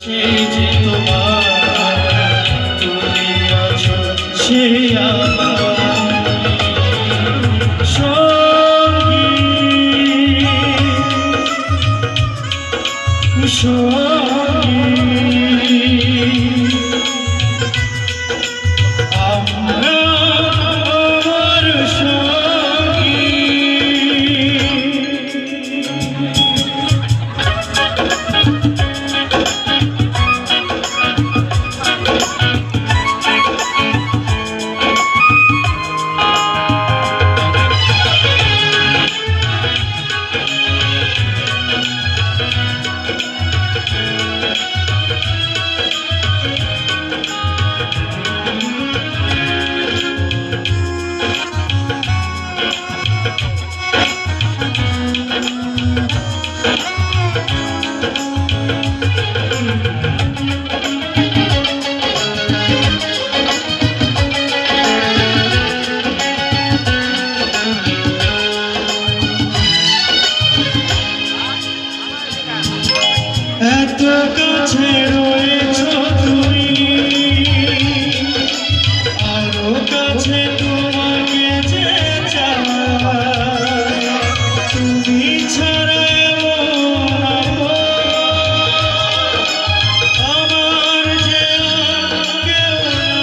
সেই যে তোমার তুমি আছো সে আমার সঙ্গী আমরা আমার সঙ্গী। এত কাছে রয়েছো তুমি, আরো কাছে তোমাকে যে চাই, তুমি ছাড়া এমন আমার যে আর কেউ নাই।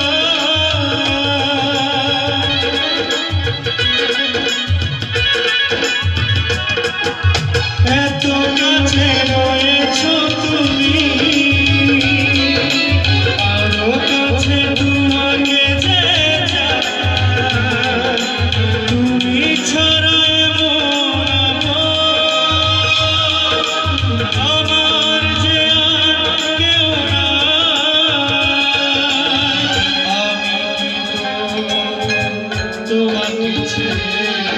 এত কাছে রয়েছো তুমি, আরো কাছে তোমাকে যে চাই, তুমি ছাড়া এমন আমার যে আর কেউ নাই। আমি কি তোমাকে ছেড়ে